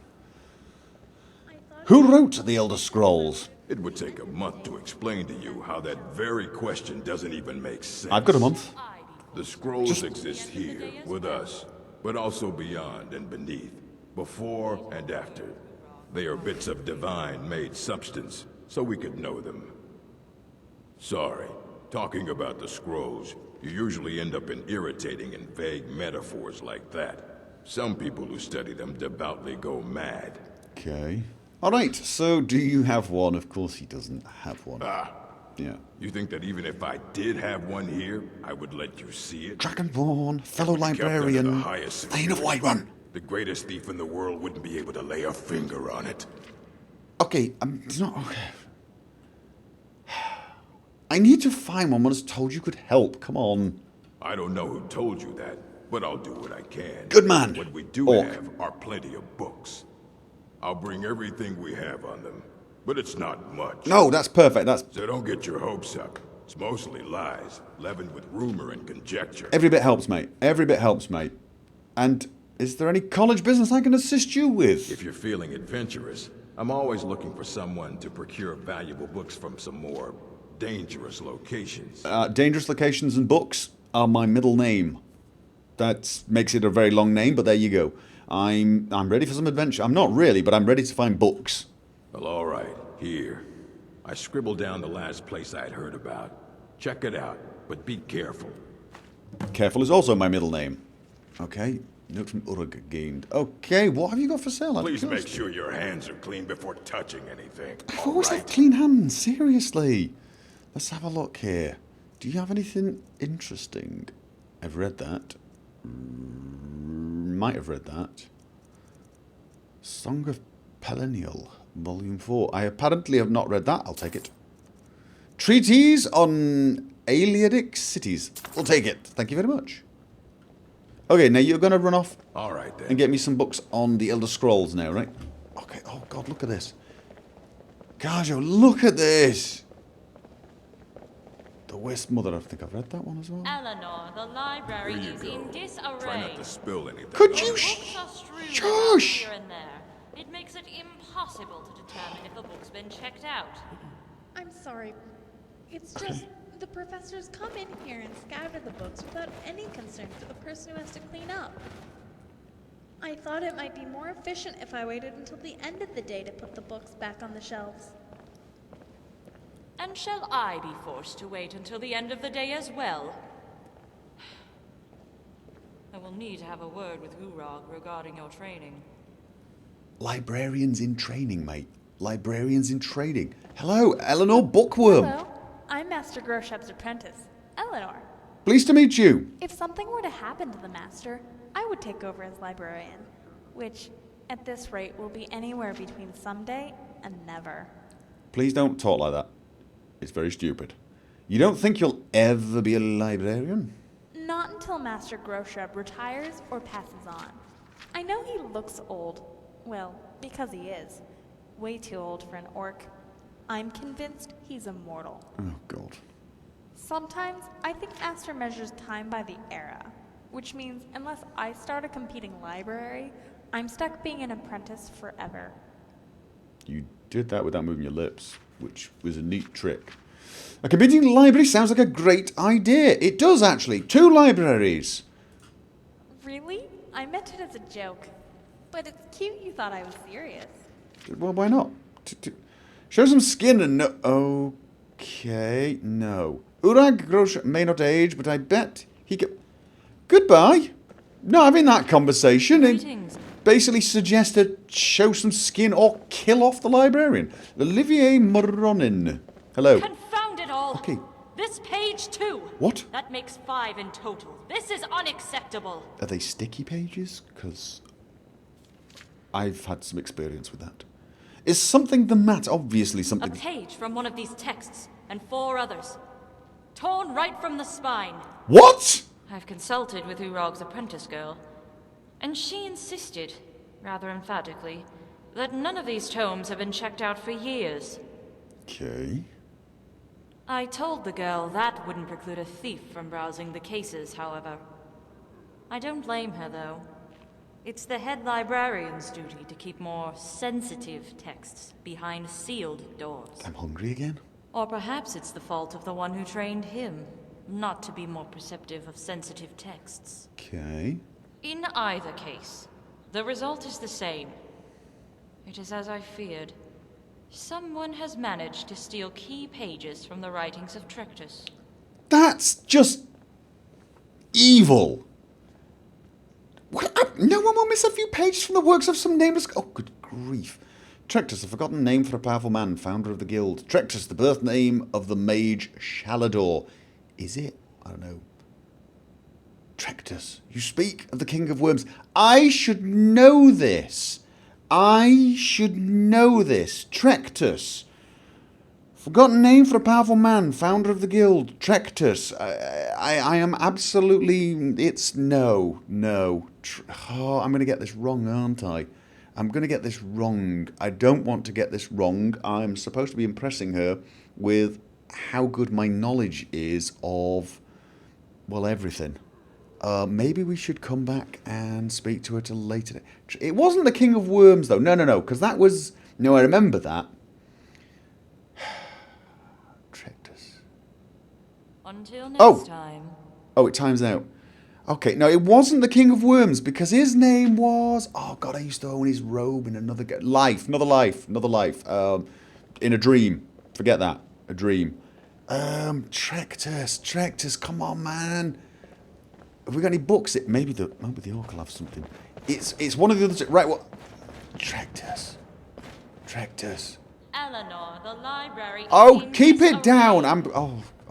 Who wrote the Elder Scrolls? It would take a month to explain to you how that very question doesn't even make sense. I've got a month. The scrolls exist here, with us, but also beyond and beneath, before and after. They are bits of divine-made substance, so we could know them. Sorry, talking about the scrolls, you usually end up in irritating and vague metaphors like that. Some people who study them devoutly go mad. Okay. Alright, so do you have one? Of course he doesn't have one. Ah. Yeah. You think that even if I did have one here, I would let you see it? Dragonborn, fellow librarian, Thane of Whiterun. The greatest thief in the world wouldn't be able to lay a finger on it. Okay, it's not okay. I need to find one has told you could help. Come on. I don't know who told you that, but I'll do what I can. Good man. What we do have are plenty of books. I'll bring everything we have on them, but it's not much. No, that's perfect. So don't get your hopes up. It's mostly lies, leavened with rumor and conjecture. Every bit helps, mate. Every bit helps, mate. And is there any college business I can assist you with? If you're feeling adventurous, I'm always looking for someone to procure valuable books from some more dangerous locations. Dangerous locations and books are my middle name. That makes it a very long name, but there you go. I'm ready for some adventure. I'm not really, but I'm ready to find books. Well, all right. Here. I scribbled down the last place I'd heard about. Check it out, but be careful. Careful is also my middle name. Okay. Note from Uruk gained. Okay, what have you got for sale? Please make sure your hands are clean before touching anything. I've always had clean hands, seriously. Let's have a look here. Do you have anything interesting? I've read that. Might have read that. Song of Perennial, Volume 4. I apparently have not read that. I'll take it. Treatise on Aleadic Cities. We'll take it. Thank you very much. Okay, now you're going to run off and get me some books on the Elder Scrolls now, right? Okay, oh God, look at this. Gajo, look at this. The West Mother, I think I've read that one as well. Eleanor, the library is in disarray. Try not to spill anything. Could you shush? Here and there. It makes it impossible to determine if a book's been checked out. I'm sorry. It's just the professors come in here and scatter the books without any concern for the person who has to clean up. I thought it might be more efficient if I waited until the end of the day to put the books back on the shelves. And shall I be forced to wait until the end of the day as well? I will need to have a word with Uruk regarding your training. Librarians in training, mate. Librarians in training. Hello, Eleanor Bookworm. Hello, I'm Master Groshep's apprentice, Eleanor. Pleased to meet you. If something were to happen to the Master, I would take over as librarian, which, at this rate, will be anywhere between someday and never. Please don't talk like that. It's very stupid. You don't think you'll ever be a librarian? Not until Master Groshep retires or passes on. I know he looks old. Well, because he is. Way too old for an orc. I'm convinced he's immortal. Oh, God. Sometimes I think Master measures time by the era, which means unless I start a competing library, I'm stuck being an apprentice forever. You did that without moving your lips, which was a neat trick. A competing library sounds like a great idea. It does, actually. 2 libraries. Really? I meant it as a joke. But it's cute you thought I was serious. Well, why not? Show some skin and no... Okay, no. Urag Grosh may not age, but I bet he could... Goodbye. Not having that conversation. Greetings. It basically suggested show some skin or kill off the librarian. Olivier Moronin. Hello. Confound it all. Okay. This page too. What? That makes 5 in total. This is unacceptable. Are they sticky pages? Because I've had some experience with that. Is something the matter? Obviously something... A page from one of these texts, and 4 others. Torn right from the spine. What? I've consulted with Urog's apprentice girl, and she insisted, rather emphatically, that none of these tomes have been checked out for years. Okay. I told the girl that wouldn't preclude a thief from browsing the cases, however. I don't blame her, though. It's the head librarian's duty to keep more sensitive texts behind sealed doors. I'm hungry again. Or perhaps it's the fault of the one who trained him, not to be more perceptive of sensitive texts. Okay. In either case, the result is the same. It is as I feared. Someone has managed to steal key pages from the writings of Trectus. That's just... evil. What? No one will miss a few pages from the works of some nameless... Oh, good grief. Trectus, a forgotten name for a powerful man, founder of the guild. Trectus, the birth name of the mage Shalador. Is it? I don't know. Trectus, you speak of the King of Worms. I should know this. I should know this. Trectus. Forgotten name for a powerful man, founder of the guild. Trectus. I am absolutely... It's no. Oh, I'm going to get this wrong, aren't I? I'm going to get this wrong. I don't want to get this wrong. I'm supposed to be impressing her with how good my knowledge is of, well, everything. Maybe we should come back and speak to her till later. It wasn't the King of Worms, though. No, because that was... No, I remember that. Trectus. Until next time. Oh, it times out. Okay, no, it wasn't the King of Worms, because his name was... Oh, God, I used to own his robe in another life. In a dream. Forget that. A dream. Trectus, come on, man. Have we got any books? Maybe the Orc will have something. It's one of the others. Right, what? Trectus. Eleanor, the library. Oh, keep it down.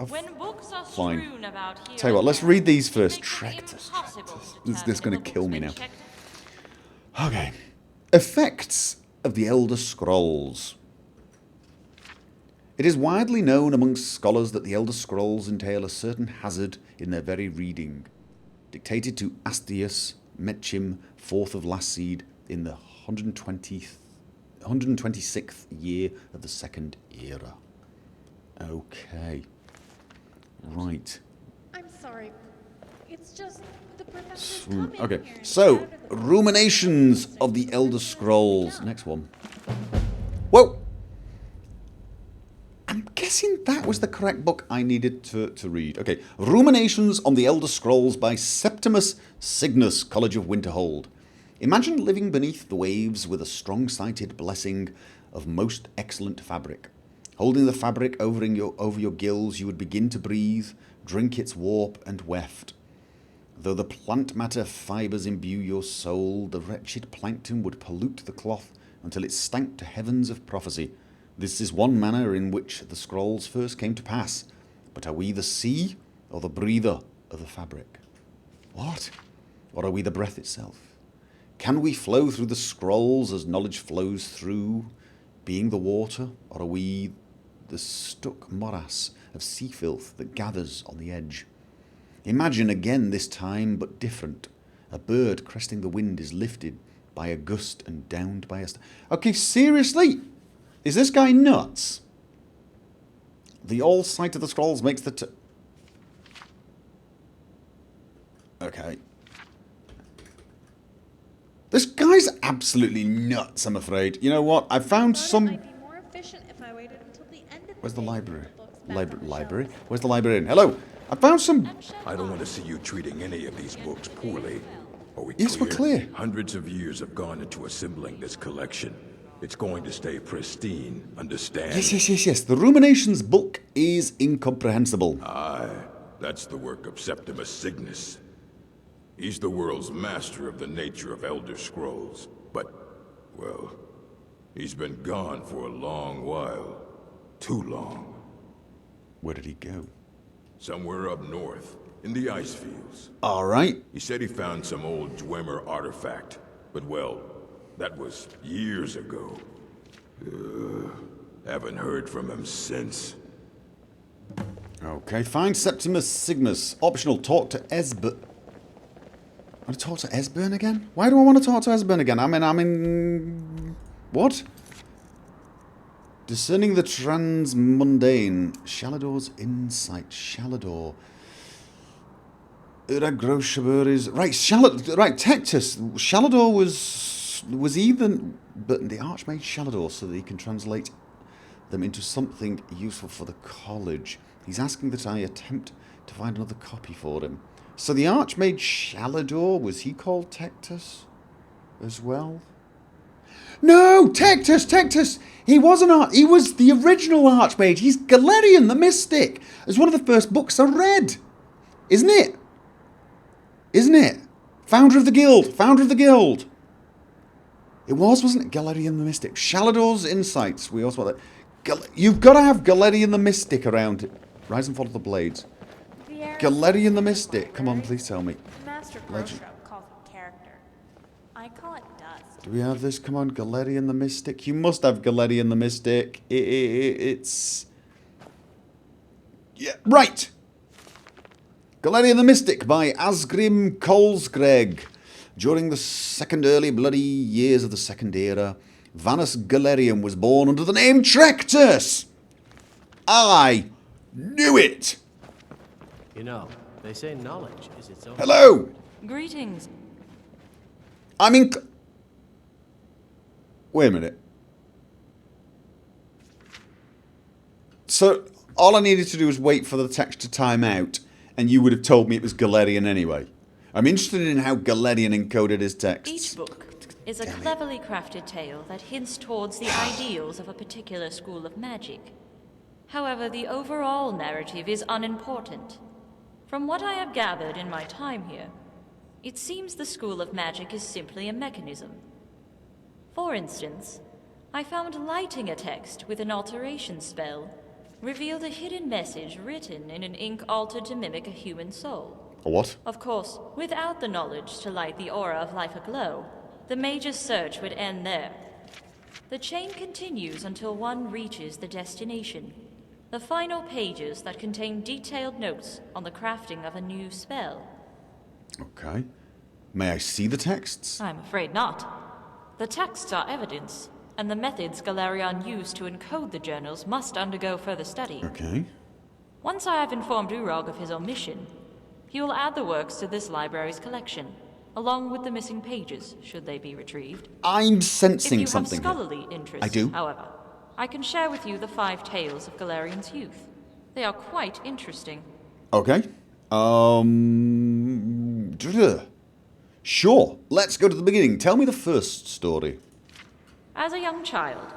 When books are fine. strewn about here. Tell you what, let's read these first. Trectus. This is going to kill me now. Okay. Effects of the Elder Scrolls. It is widely known amongst scholars that the Elder Scrolls entail a certain hazard in their very reading. Dictated to Astius Metchim, 4th of last seed, in the 126th year of the Second Era. Okay. Right. I'm sorry. It's just the professor's coming here. Okay, so, Ruminations of the Elder Scrolls. Next one. Whoa! I'm guessing that was the correct book I needed to read. Okay, Ruminations on the Elder Scrolls by Septimus Cygnus, College of Winterhold. Imagine living beneath the waves with a strong-sighted blessing of most excellent fabric. Holding the fabric over your gills, you would begin to breathe, drink its warp and weft. Though the plant matter fibres imbue your soul, the wretched plankton would pollute the cloth until it stank to heavens of prophecy. This is one manner in which the scrolls first came to pass. But are we the sea or the breather of the fabric? What? Or are we the breath itself? Can we flow through the scrolls as knowledge flows through, being the water? Or are we the stuck morass of sea filth that gathers on the edge? Imagine again this time, but different. A bird cresting the wind is lifted by a gust and downed by a... Okay, seriously? Is this guy nuts? The all sight of the scrolls makes the... Okay. This guy's absolutely nuts, I'm afraid. You know what? I found some... It might be more efficient if I waited until the end of the Where's the library? Library? Where's the librarian? Hello! I found some... I don't want to see you treating any of these books poorly. Are we Yes, we're clear. Hundreds of years have gone into assembling this collection. It's going to stay pristine, understand? Yes. The Ruminations book is incomprehensible. Aye, that's the work of Septimus Cygnus. He's the world's master of the nature of Elder Scrolls. But, well, he's been gone for a long while. Too long. Where did he go? Somewhere up north, in the ice fields. Alright. He said he found some old Dwemer artifact, but well, that was years ago. Haven't heard from him since. Okay, find Septimus Cygnus. Optional, talk to Esbern. I want to talk to Esbern again? Why do I want to talk to Esbern again? I'm in... What? Discerning the transmundane. Shalador's insight. Shalador. Uragroshabur is... Right, Tectus. Shalador was even... But the Archmage Shalador, so that he can translate them into something useful for the college. He's asking that I attempt to find another copy for him. So the Archmage Shalador, was he called Tectus as well? No! Tectus! He wasn't he was the original Archmage. He's Galerion the Mystic. It's one of the first books I read. Isn't it? Founder of the Guild. It wasn't it? Galerion the Mystic. Shalador's Insights. We also want that. You've got to have Galerion the Mystic around it. Rise and Fall of the Blades. Galerion the Mystic. Come on, please tell me. Master Legend. calls it character. I call it dust. Do we have this? Come on, Galerion the Mystic. You must have Galerion the Mystic. It's... Yeah, right! Galerion the Mystic by Asgrim Kolsgreg. During the second early bloody years of the Second Era, Vanus Galerion was born under the name Trectus! I knew it! You know, they say knowledge is its own... Hello! Greetings. I'm in... Wait a minute. So, all I needed to do was wait for the text to time out, and you would have told me it was Galerion anyway. I'm interested in how Galerion encoded his texts. Each book is a cleverly crafted tale that hints towards the ideals of a particular school of magic. However, the overall narrative is unimportant. From what I have gathered in my time here, it seems the school of magic is simply a mechanism. For instance, I found lighting a text with an alteration spell revealed a hidden message written in an ink altered to mimic a human soul. A what? Of course, without the knowledge to light the aura of life aglow, the mage's search would end there. The chain continues until one reaches the destination, the final pages that contain detailed notes on the crafting of a new spell. Okay. May I see the texts? I'm afraid not. The texts are evidence, and the methods Galerion used to encode the journals must undergo further study. Okay. Once I have informed Urog of his omission, he will add the works to this library's collection, along with the missing pages, should they be retrieved. I'm sensing something. If you have scholarly interest, I do. However, I can share with you the 5 tales of Galerion's youth. They are quite interesting. Okay. Sure. Let's go to the beginning. Tell me the first story. As a young child,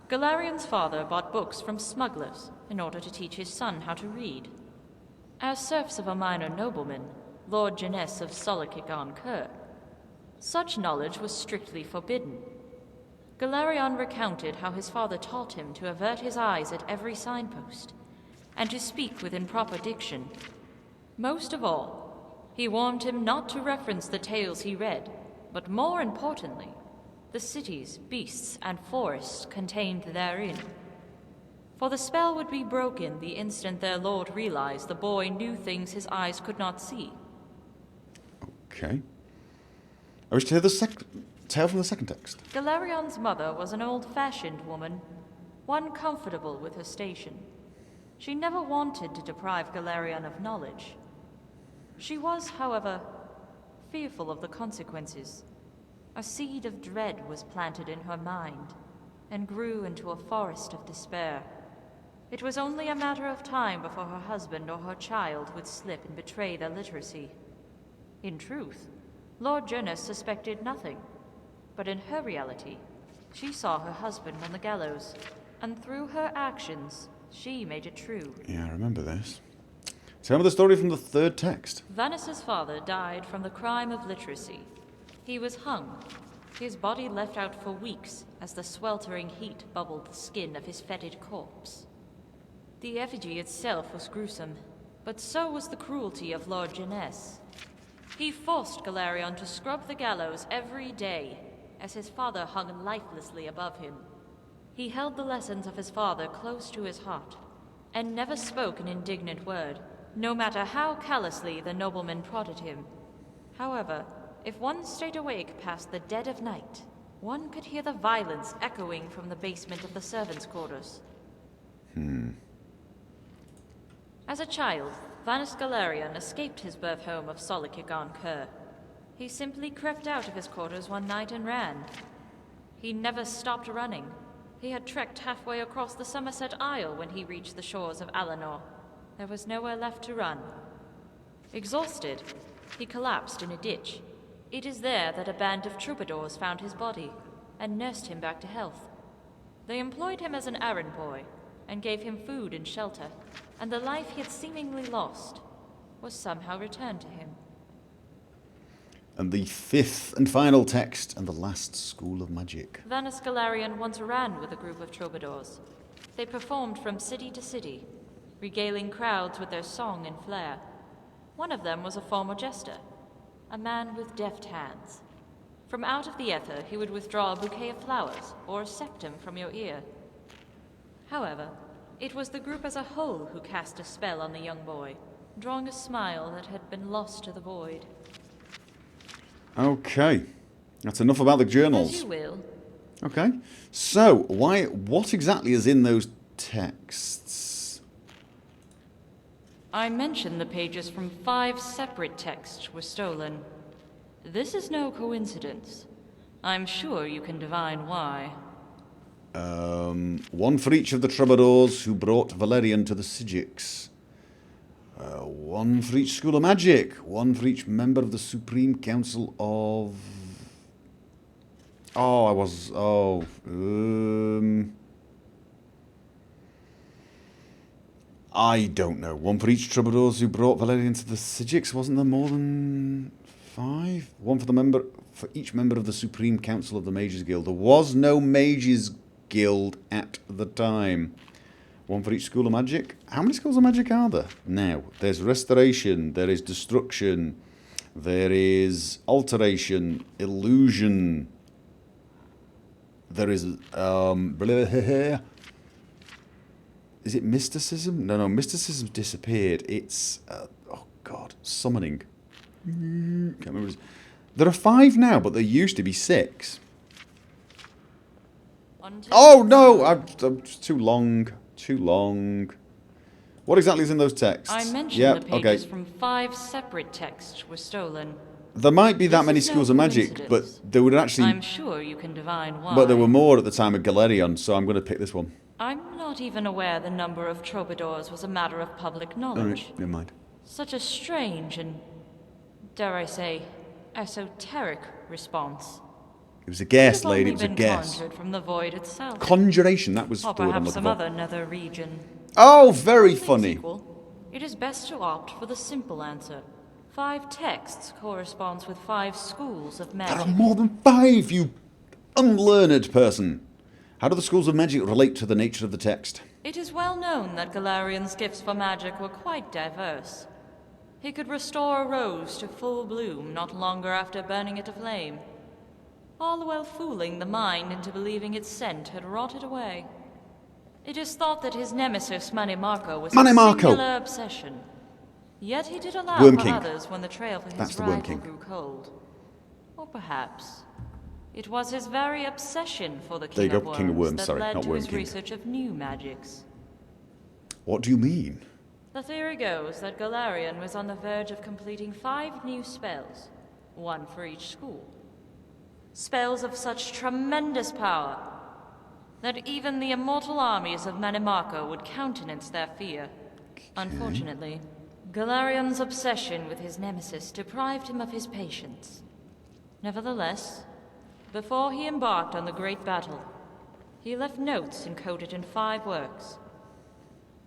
Galerion's father bought books from smugglers in order to teach his son how to read. As serfs of a minor nobleman, Lord Janess of Solikigon-Kur, such knowledge was strictly forbidden. Galerion recounted how his father taught him to avert his eyes at every signpost, and to speak with improper diction. Most of all, he warned him not to reference the tales he read, but more importantly, the cities, beasts, and forests contained therein. For the spell would be broken the instant their lord realized the boy knew things his eyes could not see. Okay. I wish to hear the tale from the second text. Galerion's mother was an old-fashioned woman, one comfortable with her station. She never wanted to deprive Galerion of knowledge. She was, however, fearful of the consequences. A seed of dread was planted in her mind, and grew into a forest of despair. It was only a matter of time before her husband or her child would slip and betray their literacy. In truth, Lord Jonas suspected nothing, but in her reality, she saw her husband on the gallows, and through her actions, she made it true. Yeah, I remember this. Tell me the story from the third text. Vanessa's father died from the crime of literacy. He was hung, his body left out for weeks as the sweltering heat bubbled the skin of his fetid corpse. The effigy itself was gruesome, but so was the cruelty of Lord Jonas. He forced Galarion to scrub the gallows every day, as his father hung lifelessly above him. He held the lessons of his father close to his heart, and never spoke an indignant word, no matter how callously the nobleman prodded him. However, if one stayed awake past the dead of night, one could hear the violence echoing from the basement of the servants' quarters. As a child, Vanus Galarion escaped his birth home of Solikigon Kur. He simply crept out of his quarters one night and ran. He never stopped running. He had trekked halfway across the Somerset Isle when he reached the shores of Alinor. There was nowhere left to run. Exhausted, he collapsed in a ditch. It is there that a band of troubadours found his body and nursed him back to health. They employed him as an errand boy and gave him food and shelter, and the life he had seemingly lost was somehow returned to him. And the fifth and final text, and the last school of magic. Vanus Galarion once ran with a group of troubadours. They performed from city to city, regaling crowds with their song and flair. One of them was a former jester, a man with deft hands. From out of the ether, he would withdraw a bouquet of flowers or a septum from your ear. However, it was the group as a whole who cast a spell on the young boy, drawing a smile that had been lost to the void. Okay, that's enough about the journals. As you will. Okay, so what exactly is in those texts? I mentioned the pages from 5 separate texts were stolen. This is no coincidence. I'm sure you can divine why. One for each of the troubadours who brought Valerian to the Stygics. One for each school of magic. One for each member of the Supreme Council of... I don't know. One for each troubadours who brought Valerian to the Stygics. Wasn't there more than 5? One for each member of the Supreme Council of the Mages Guild. There was no Mages Guild at the time. One for each school of magic. How many schools of magic are there now? There's restoration, there is destruction, there is alteration, illusion, there is is it mysticism? No, mysticism disappeared. It's summoning. Can't remember. There are 5 now, but there used to be 6. Oh no! I'm too long. Too long. What exactly is in those texts? I mentioned the pages from 5 separate texts were stolen. There might be that many schools of magic, but there would actually... I'm sure you can divine why. But there were more at the time of Galarion, so I'm going to pick this one. I'm not even aware the number of troubadours was a matter of public knowledge. Alright, never mind. Such a strange and, dare I say, esoteric response. It was a guess, lady, it was a guess. Conjured from the void itself. Conjuration, that was or the word I'm perhaps looking some for. other nether region. Oh, very funny. It is best to opt for the simple answer. 5 texts corresponds with 5 schools of magic. There are more than 5, you unlearned person. How do the schools of magic relate to the nature of the text? It is well known that Galarion's gifts for magic were quite diverse. He could restore a rose to full bloom not longer after burning it aflame, all the while fooling the mind into believing its scent had rotted away. It is thought that his nemesis Manimarco was a singular obsession. Yet he did allow for others when the trail for his rival grew cold. Or perhaps it was his very obsession for the King of Worms that led to his research of new magics. What do you mean? The theory goes that Galarion was on the verge of completing 5 new spells, 1 for each school. Spells of such tremendous power that even the immortal armies of Manimarco would countenance their fear. Unfortunately, Galarion's obsession with his nemesis deprived him of his patience. Nevertheless, before he embarked on the great battle, he left notes encoded in 5 works,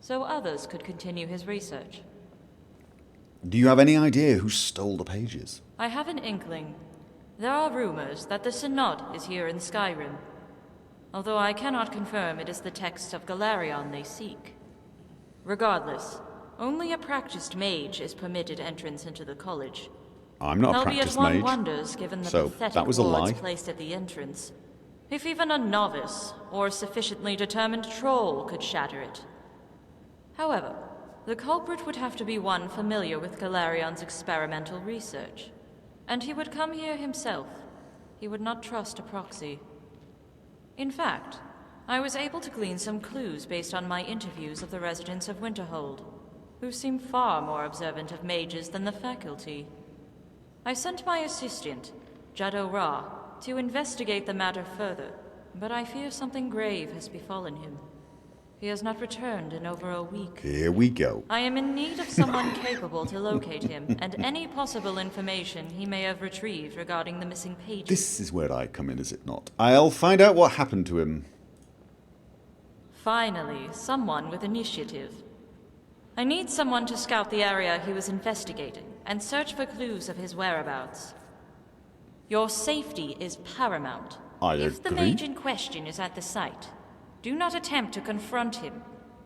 so others could continue his research. Do you have any idea who stole the pages? I have an inkling. There are rumors that the Synod is here in Skyrim, although I cannot confirm it is the texts of Galarion they seek. Regardless, only a practiced mage is permitted entrance into the college. I'm not a practiced one mage, wonders, given the so pathetic that was a wards lie. placed at the entrance, if even a novice or a sufficiently determined troll could shatter it. However, the culprit would have to be one familiar with Galarion's experimental research, and he would come here himself. He would not trust a proxy. In fact, I was able to glean some clues based on my interviews of the residents of Winterhold, who seem far more observant of mages than the faculty. I sent my assistant, Jado Ra, to investigate the matter further, but I fear something grave has befallen him. He has not returned in over a week. Here we go. I am in need of someone capable to locate him, and any possible information he may have retrieved regarding the missing pages. This is where I come in, is it not? I'll find out what happened to him. Finally, someone with initiative. I need someone to scout the area he was investigating and search for clues of his whereabouts. Your safety is paramount. If the mage in question is at the site, do not attempt to confront him,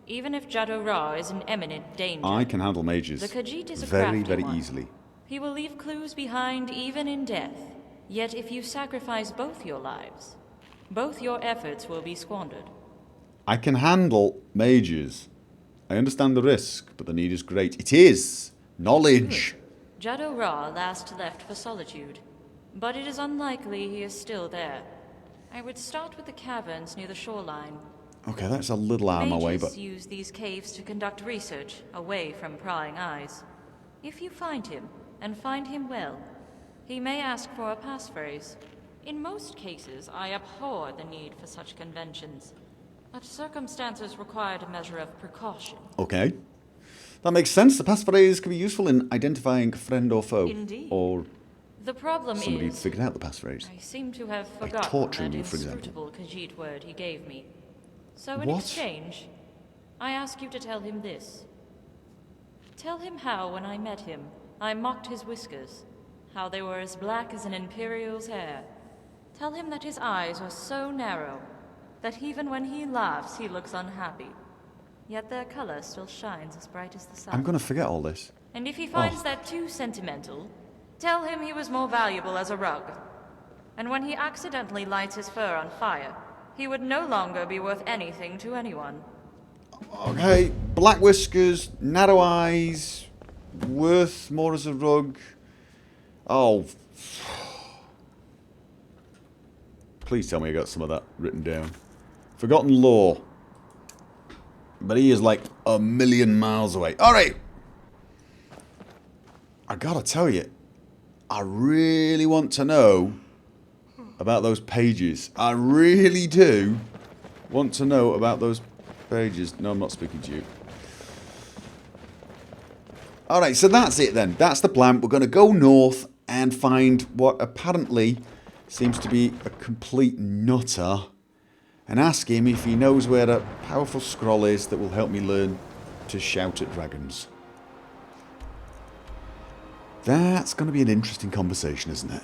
even if Jado Ra is in imminent danger. I can handle mages The Khajiit is a very, crafty very one. easily. He will leave clues behind even in death. Yet if you sacrifice both your lives, both your efforts will be squandered. I can handle mages. I understand the risk, but the need is great. It is knowledge. Jado Ra last left for Solitude, but it is unlikely he is still there. I would start with the caverns near the shoreline. Okay, that's a little out of my way, but Mages use these caves to conduct research, away from prying eyes. If you find him, and find him well, he may ask for a passphrase. In most cases, I abhor the need for such conventions, but circumstances required a measure of precaution. okay. That makes sense. The passphrase can be useful in identifying friend or foe. Indeed. Or The problem somebody is, figured out the passphrase. I seem to have forgotten torturing that you, for example. inscrutable Khajiit word he gave me. So in What? exchange, I ask you to tell him this. Tell him how, when I met him, I mocked his whiskers, how they were as black as an Imperial's hair. Tell him that his eyes are so narrow that even when he laughs, he looks unhappy. Yet their color still shines as bright as the sun. I'm going to forget all this. And if he finds that too sentimental, tell him he was more valuable as a rug. And when he accidentally lights his fur on fire, he would no longer be worth anything to anyone. Okay, black whiskers, narrow eyes, worth more as a rug. Oh. Please tell me I got some of that written down. Forgotten lore. But he is like a million miles away. Alright! I gotta tell you, I really want to know about those pages. I really do want to know about those pages. No, I'm not speaking to you. Alright, so that's it then. That's the plan. We're going to go north and find what apparently seems to be a complete nutter and ask him if he knows where a powerful scroll is that will help me learn to shout at dragons. That's going to be an interesting conversation, isn't it?